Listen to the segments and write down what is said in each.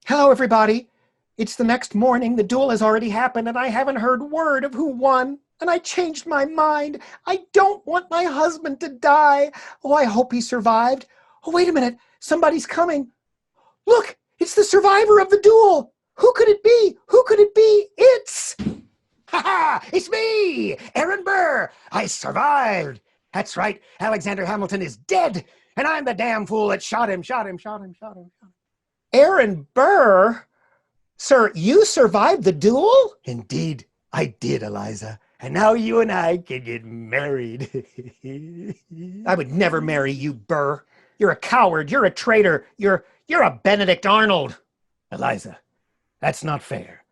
Hello, everybody. It's the next morning. The duel has already happened, and I haven't heard word of who won. And I changed my mind. I don't want my husband to die. Oh, I hope he survived. Oh, wait a minute. Somebody's coming. Look, it's the survivor of the duel. Who could it be? Who could it be? It's... Ha ha! It's me, Aaron Burr. I survived. That's right. Alexander Hamilton is dead, and I'm the damn fool that shot him. Aaron Burr? Sir, you survived the duel? Indeed, I did, Eliza. And now you and I can get married. I would never marry you, Burr. You're a coward. You're a traitor. You're a Benedict Arnold. Eliza, that's not fair.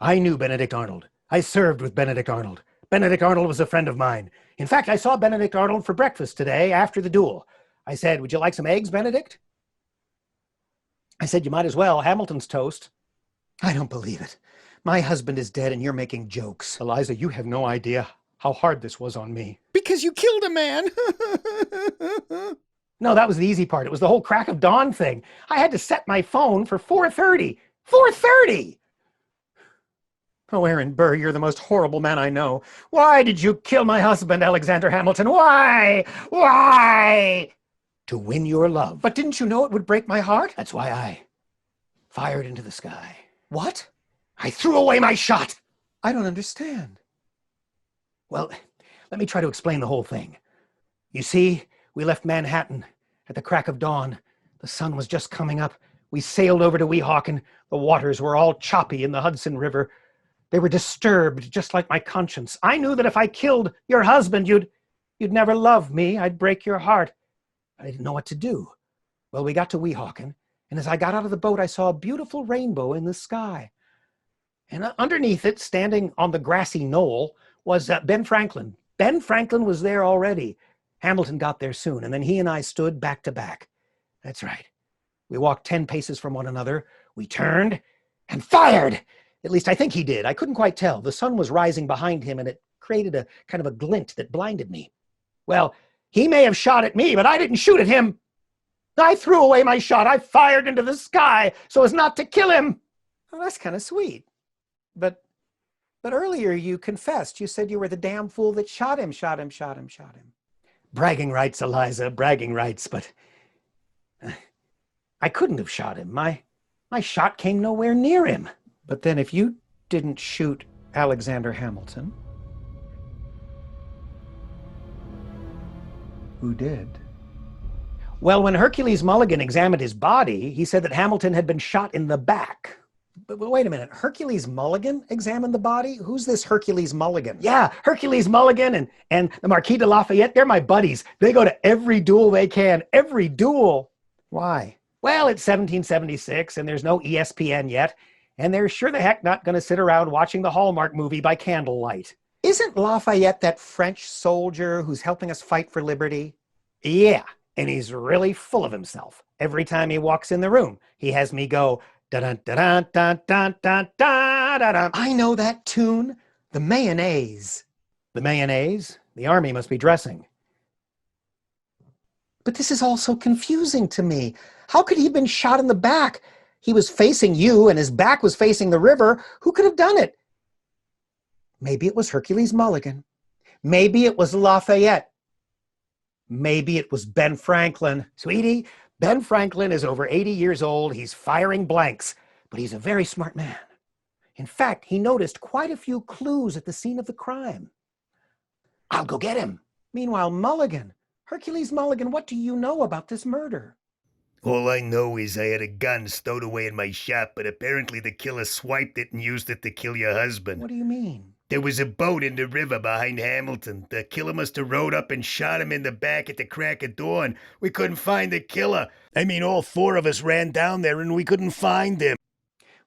I knew Benedict Arnold. I served with Benedict Arnold. Benedict Arnold was a friend of mine. In fact, I saw Benedict Arnold for breakfast today after the duel. I said, "Would you like some eggs, Benedict?" I said, "You might as well. Hamilton's toast." I don't believe it. My husband is dead and you're making jokes. Eliza, you have no idea how hard this was on me. Because you killed a man. No, that was the easy part. It was the whole crack of dawn thing. I had to set my phone for 4:30. 4:30! Oh, Aaron Burr, you're the most horrible man I know. Why did you kill my husband, Alexander Hamilton? Why? Why? To win your love. But didn't you know it would break my heart? That's why I fired into the sky. What? I threw away my shot. I don't understand. Well, let me try to explain the whole thing. You see, we left Manhattan at the crack of dawn. The sun was just coming up. We sailed over to Weehawken. The waters were all choppy in the Hudson River. They were disturbed, just like my conscience. I knew that if I killed your husband, you'd never love me. I'd break your heart. I didn't know what to do. Well, we got to Weehawken, and as I got out of the boat, I saw a beautiful rainbow in the sky. And underneath it, standing on the grassy knoll, was Ben Franklin. Ben Franklin was there already. Hamilton got there soon, and then he and I stood back to back. That's right. We walked 10 paces from one another. We turned and fired. At least I think he did. I couldn't quite tell. The sun was rising behind him, and it created a kind of a glint that blinded me. Well, he may have shot at me, but I didn't shoot at him. I threw away my shot. I fired into the sky so as not to kill him. Oh, that's kind of sweet. But earlier you confessed. You said you were the damn fool that shot him. Bragging rights, Eliza, bragging rights, but I couldn't have shot him. My shot came nowhere near him. But then if you didn't shoot Alexander Hamilton, who did? Well, when Hercules Mulligan examined his body, he said that Hamilton had been shot in the back. But wait a minute, Hercules Mulligan examined the body? Who's this Hercules Mulligan? Yeah, Hercules Mulligan and the Marquis de Lafayette, they're my buddies. They go to every duel they can, every duel. Why? Well, it's 1776 and there's no ESPN yet, and they're sure the heck not going to sit around watching the Hallmark movie by candlelight. Isn't Lafayette that French soldier who's helping us fight for liberty? Yeah, and he's really full of himself. Every time he walks in the room, he has me go, da-dun-da-dun-dun-dun-dun-dun-dun. I know that tune. The mayonnaise. The mayonnaise? The army must be dressing. But this is all so confusing to me. How could he have been shot in the back? He was facing you and his back was facing the river. Who could have done it? Maybe it was Hercules Mulligan. Maybe it was Lafayette. Maybe it was Ben Franklin. Sweetie, Ben Franklin is over 80 years old. He's firing blanks, but he's a very smart man. In fact, he noticed quite a few clues at the scene of the crime. I'll go get him. Meanwhile, Mulligan, Hercules Mulligan, what do you know about this murder? All I know is I had a gun stowed away in my shop, but apparently the killer swiped it and used it to kill your husband. What do you mean? There was a boat in the river behind Hamilton. The killer must have rowed up and shot him in the back at the crack of dawn. We couldn't find the killer. I mean, all 4 of us ran down there and we couldn't find him.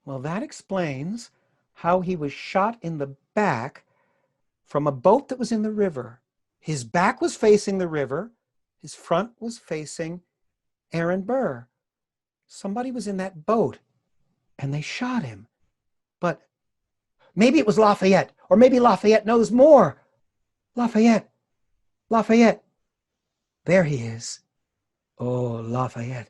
Well, that explains how he was shot in the back from a boat that was in the river. His back was facing the river. His front was facing Aaron Burr. Somebody was in that boat and they shot him. But maybe it was Lafayette, or maybe Lafayette knows more. Lafayette. There he is. Oh, Lafayette.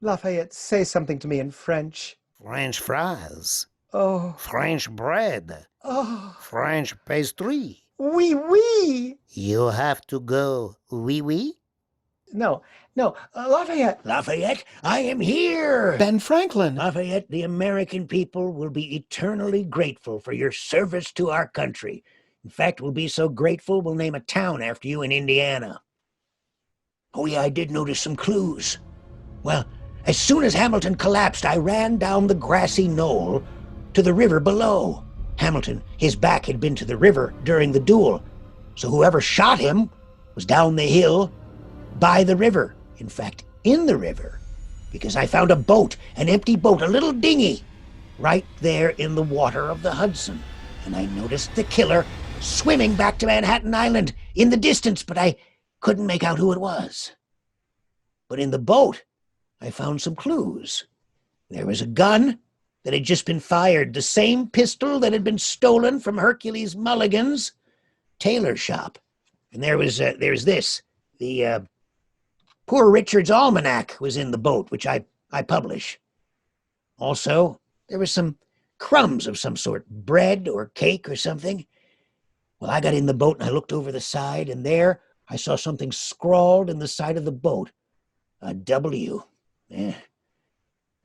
Lafayette, say something to me in French. French fries. Oh, French bread. oh, French pastry. oui, oui. You have to go, oui, oui? No, no, Lafayette. Lafayette, I am here! Ben Franklin. Lafayette, the American people will be eternally grateful for your service to our country. In fact, we'll be so grateful we'll name a town after you in Indiana. Oh yeah, I did notice some clues. Well, as soon as Hamilton collapsed, I ran down the grassy knoll to the river below. Hamilton, his back had been to the river during the duel, so whoever shot him was down the hill by the river. In fact, in the river, because I found a boat, an empty boat, a little dinghy, right there in the water of the Hudson. And I noticed the killer swimming back to Manhattan Island in the distance, but I couldn't make out who it was. But in the boat, I found some clues. There was a gun that had just been fired, the same pistol that had been stolen from Hercules Mulligan's tailor shop. And there's this. The Poor Richard's Almanac was in the boat, which I publish. Also, there was some crumbs of some sort, bread or cake or something. Well, I got in the boat and I looked over the side, and there I saw something scrawled in the side of the boat. A W.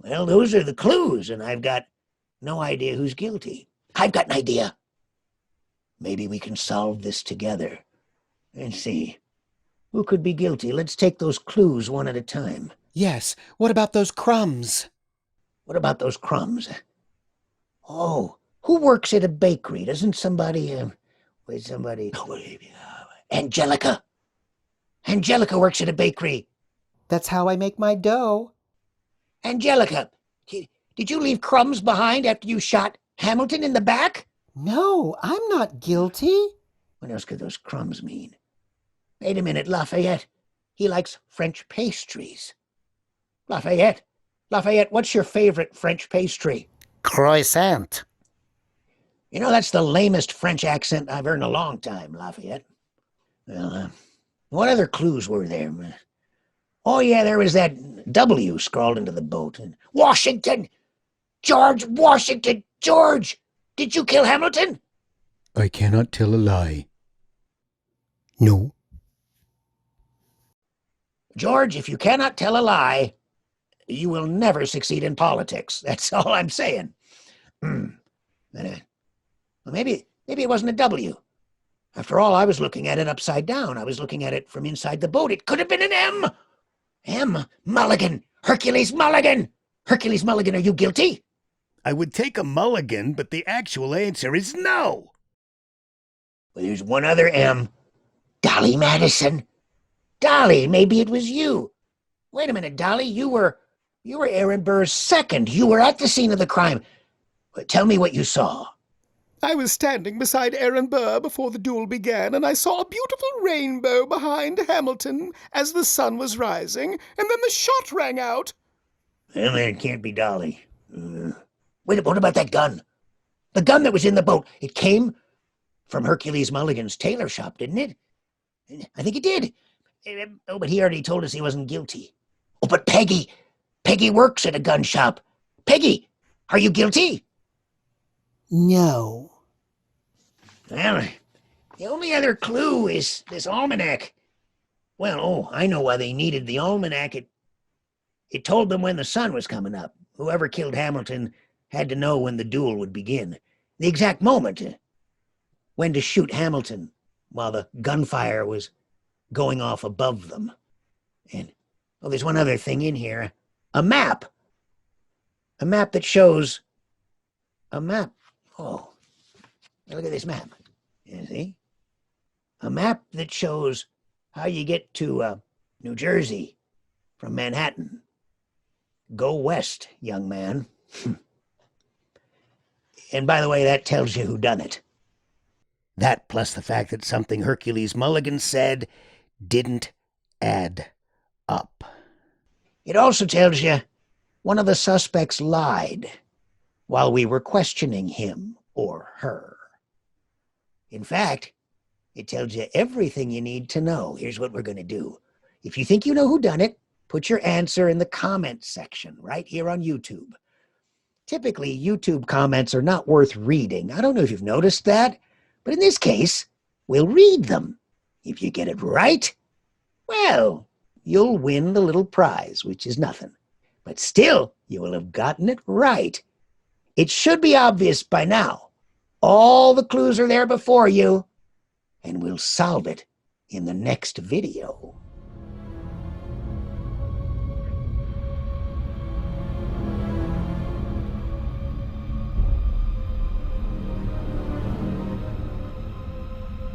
Well, those are the clues, and I've got no idea who's guilty. I've got an idea. Maybe we can solve this together. Let's see. Who could be guilty? Let's take those clues one at a time. Yes, what about those crumbs? What about those crumbs? Oh, who works at a bakery? Doesn't somebody... Angelica. Angelica works at a bakery. That's how I make my dough. Angelica, did you leave crumbs behind after you shot Hamilton in the back? No, I'm not guilty. What else could those crumbs mean? Wait a minute, Lafayette. He likes French pastries. Lafayette, what's your favorite French pastry? Croissant. You know, that's the lamest French accent I've heard in a long time, Lafayette. Well, what other clues were there? Oh, yeah, there was that W scrawled into the boat. Washington! George Washington! George! Did you kill Hamilton? I cannot tell a lie. No. George, if you cannot tell a lie, you will never succeed in politics. That's all I'm saying. Well, maybe it wasn't a W. After all, I was looking at it upside down. I was looking at it from inside the boat. It could have been an M. M. Mulligan. Hercules Mulligan. Hercules Mulligan, are you guilty? I would take a mulligan, but the actual answer is no. Well, there's one other M. Dolly Madison. Dolly, maybe it was you. Wait a minute, Dolly, you were Aaron Burr's second. You were at the scene of the crime. Tell me what you saw. I was standing beside Aaron Burr before the duel began, and I saw a beautiful rainbow behind Hamilton as the sun was rising, and then the shot rang out. Well, it can't be Dolly. Wait, what about that gun? The gun that was in the boat. It came from Hercules Mulligan's tailor shop, didn't it? I think it did. Oh, but he already told us he wasn't guilty. Oh, but Peggy works at a gun shop. Peggy, are you guilty? No. Well, the only other clue is this almanac. Well, I know why they needed the almanac. It told them when the sun was coming up. Whoever killed Hamilton had to know when the duel would begin. The exact moment when to shoot Hamilton while the gunfire was going off above them. And, there's one other thing in here. A map. A map that shows... A map. Oh, look at this map. You see? A map that shows how you get to New Jersey from Manhattan. Go west, young man. And by the way, that tells you who done it. That plus the fact that something Hercules Mulligan said didn't add up. It also tells you one of the suspects lied while we were questioning him or her. In fact, it tells you everything you need to know. Here's what we're going to do. If you think you know who done it, put your answer in the comments section right here on YouTube. Typically, YouTube comments are not worth reading. I don't know if you've noticed that, but in this case, we'll read them. If you get it right, well, you'll win the little prize, which is nothing. But still, you will have gotten it right. It should be obvious by now. All the clues are there before you, and we'll solve it in the next video.